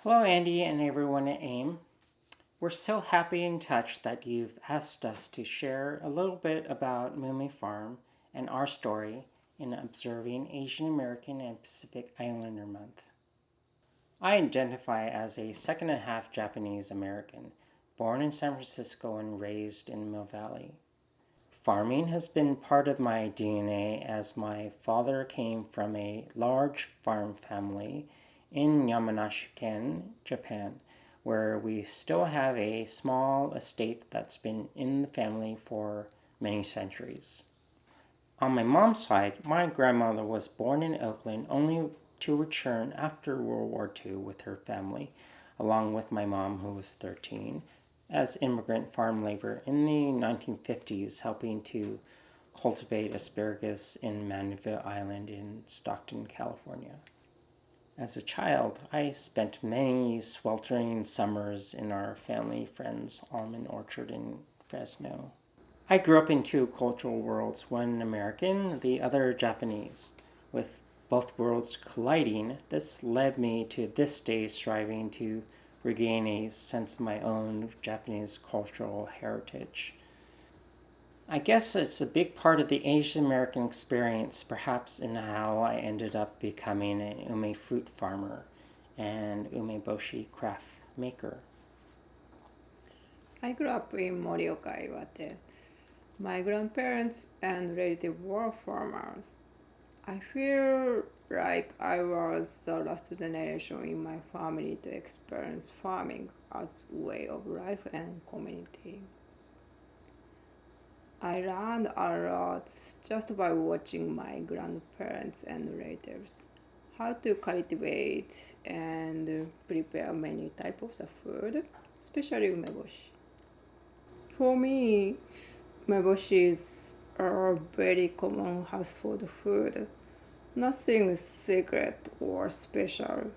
Hello, Andy, and everyone at AIM. We're so happy and touched that you've asked us to share a little bit about Mume Farm and our story in observing Asian American and Pacific Islander Month. I identify as a second and a half Japanese American, born in San Francisco and raised in Mill Valley. Farming has been part of my DNA as my father came from a large farm family in Yamanashi-ken, Japan, where we still have a small estate that's been in the family for many centuries. On my mom's side, my grandmother was born in Oakland only to return after World War II with her family, along with my mom, who was 13, as immigrant farm labor in the 1950s, helping to cultivate asparagus in Mandeville Island in Stockton, California. As a child, I spent many sweltering summers in our family friend's almond orchard in Fresno. I grew up in two cultural worlds, one American, the other Japanese. With both worlds colliding, this led me to this day striving to regain a sense of my own Japanese cultural heritage. I guess it's a big part of the Asian American experience, perhaps in how I ended up becoming an ume fruit farmer and umeboshi craft maker. I grew up in Morioka, Iwate. My grandparents and relatives were farmers. I feel like I was the last generation in my family to experience farming as a way of life and community. I learned a lot just by watching my grandparents and relatives how to cultivate and prepare many types of the food, especially umeboshi. For me, umeboshi are very common household food. Nothing secret or special.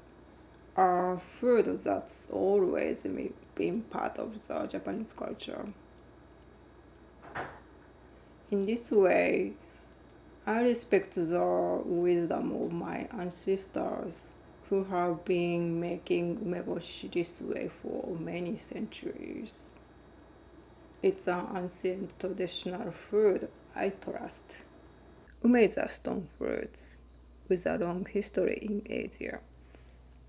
A food that's always been part of the Japanese culture. In this way, I respect the wisdom of my ancestors who have been making umeboshi this way for many centuries. It's an ancient traditional food I trust. Ume is a stone fruit with a long history in Asia,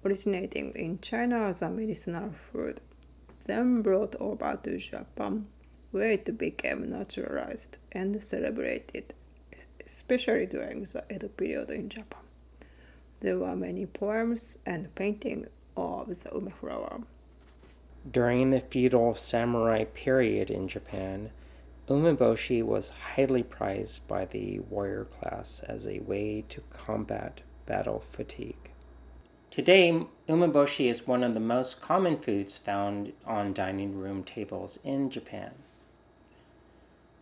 originating in China as a medicinal food, then brought over to Japan, where it became naturalized and celebrated, especially during the Edo period in Japan. There were many poems and paintings of the ume flower. During the feudal samurai period in Japan, umeboshi was highly prized by the warrior class as a way to combat battle fatigue. Today, umeboshi is one of the most common foods found on dining room tables in Japan.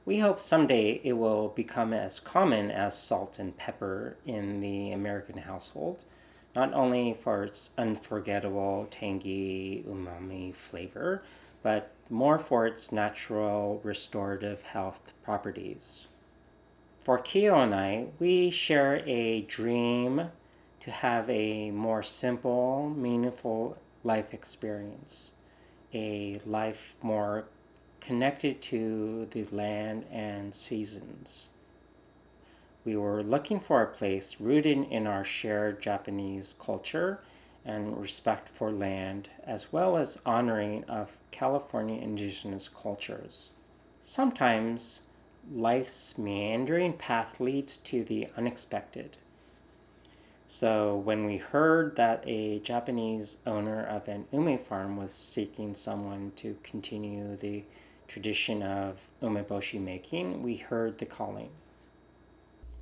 We hope someday it will become as common as salt and pepper in the American household, not only for its unforgettable tangy umami flavor, but more for its natural restorative health properties. For Kiyo and I, we share a dream to have a more simple, meaningful life experience, a life more connected to the land and seasons. We were looking for a place rooted in our shared Japanese culture and respect for land, as well as honoring of California indigenous cultures. Sometimes life's meandering path leads to the unexpected. So when we heard that a Japanese owner of an ume farm was seeking someone to continue the tradition of umeboshi making, we heard the calling.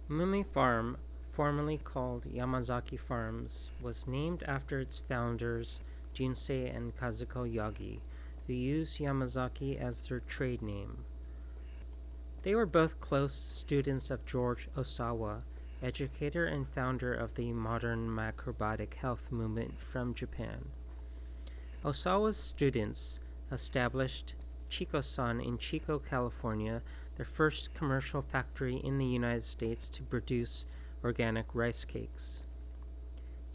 Mume Farm, formerly called Yamazaki Farms, was named after its founders Junsei and Kazuko Yagi, who used Yamazaki as their trade name. They were both close students of George Osawa, educator and founder of the modern macrobiotic health movement from Japan. Osawa's students established Chico-san in Chico, California, their first commercial factory in the United States to produce organic rice cakes.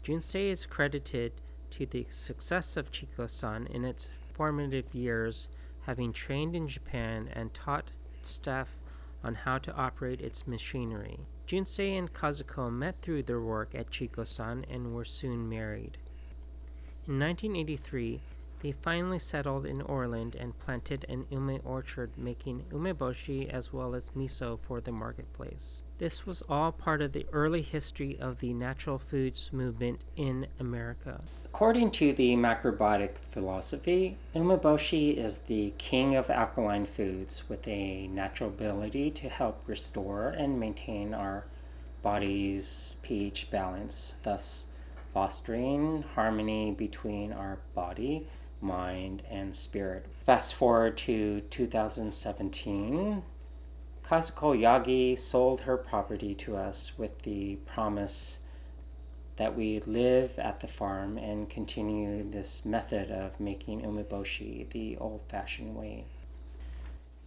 Junsei is credited to the success of Chico-san in its formative years, having trained in Japan and taught its staff on how to operate its machinery. Junsei and Kazuko met through their work at Chico-san and were soon married. In 1983, they finally settled in Orland and planted an ume orchard, making umeboshi as well as miso for the marketplace. This was all part of the early history of the natural foods movement in America. According to the macrobiotic philosophy, umeboshi is the king of alkaline foods with a natural ability to help restore and maintain our body's pH balance, thus fostering harmony between our body, mind, and spirit. Fast forward to 2017, Kazuko Yagi sold her property to us with the promise that we live at the farm and continue this method of making umeboshi the old-fashioned way.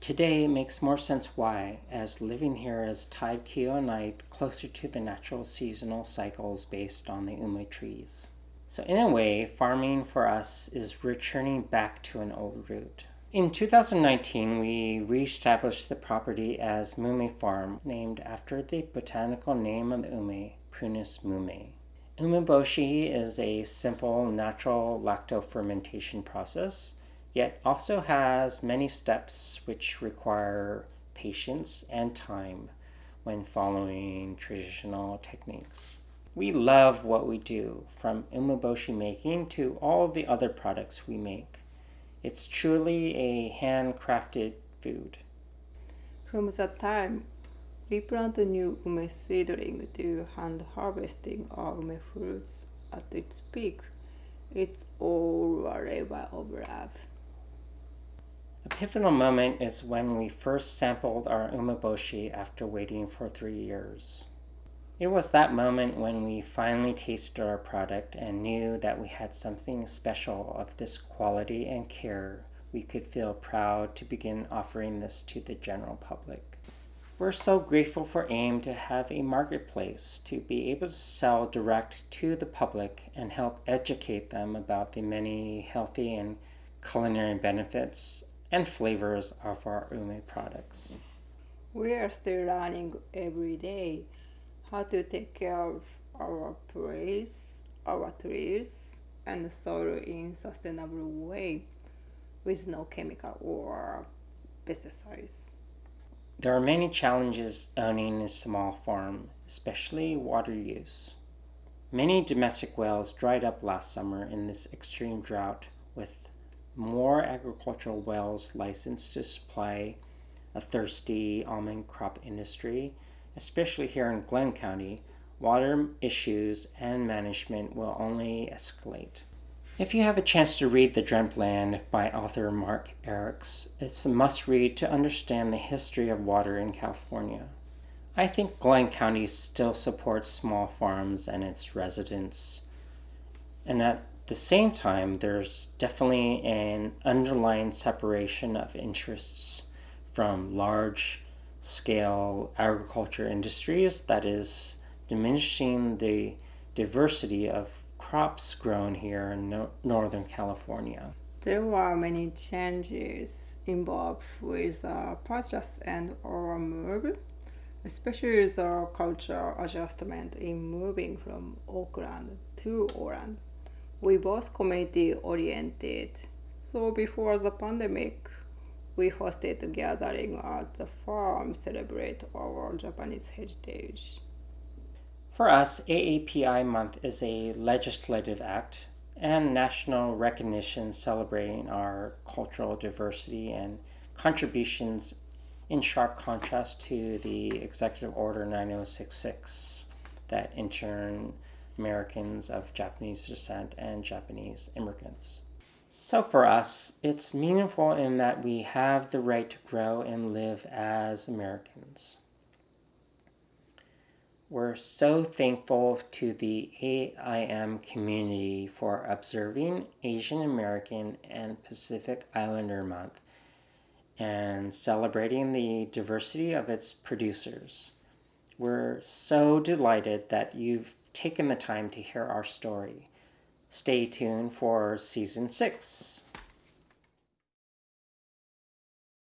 Today, it makes more sense why, as living here has tied Kiyo and I closer to the natural seasonal cycles based on the ume trees. So in a way, farming for us is returning back to an old root. In 2019, we re-established the property as Mume Farm, named after the botanical name of the ume, Prunus mume. Umeboshi is a simple natural lacto-fermentation process, yet also has many steps which require patience and time when following traditional techniques. We love what we do, from umeboshi making to all the other products we make. It's truly a handcrafted food. From that time, we plant a new ume seedling to hand harvesting our ume fruits at its peak. It's all a labor of love. A pivotal moment is when we first sampled our umeboshi after waiting for 3 years. It was that moment when we finally tasted our product and knew that we had something special of this quality and care. We could feel proud to begin offering this to the general public. We're so grateful for AIM to have a marketplace to be able to sell direct to the public and help educate them about the many healthy and culinary benefits and flavors of our ume products. We are still learning every day how to take care of our trees, and soil in sustainable way with no chemical or pesticides. There are many challenges owning a small farm, especially water use. Many domestic wells dried up last summer in this extreme drought, with more agricultural wells licensed to supply a thirsty almond crop industry. Especially here in Glenn County, water issues and management will only escalate. If you have a chance to read The Dreamt Land by author Mark Eriks, it's a must-read to understand the history of water in California. I think Glenn County still supports small farms and its residents, and at the same time, there's definitely an underlying separation of interests from large-scale agriculture industries that is diminishing the diversity of crops grown here in Northern California. There were many changes involved with the purchase and our move, especially the cultural adjustment in moving from Oakland to Orland. We both community oriented, so before the pandemic, we hosted a gathering at the farm to celebrate our Japanese heritage. For us, AAPI Month is a legislative act and national recognition celebrating our cultural diversity and contributions, in sharp contrast to the Executive Order 9066 that intern Americans of Japanese descent and Japanese immigrants. So for us, it's meaningful in that we have the right to grow and live as Americans. We're so thankful to the AIM community for observing Asian American and Pacific Islander Month and celebrating the diversity of its producers. We're so delighted that you've taken the time to hear our story. Stay tuned for season 6.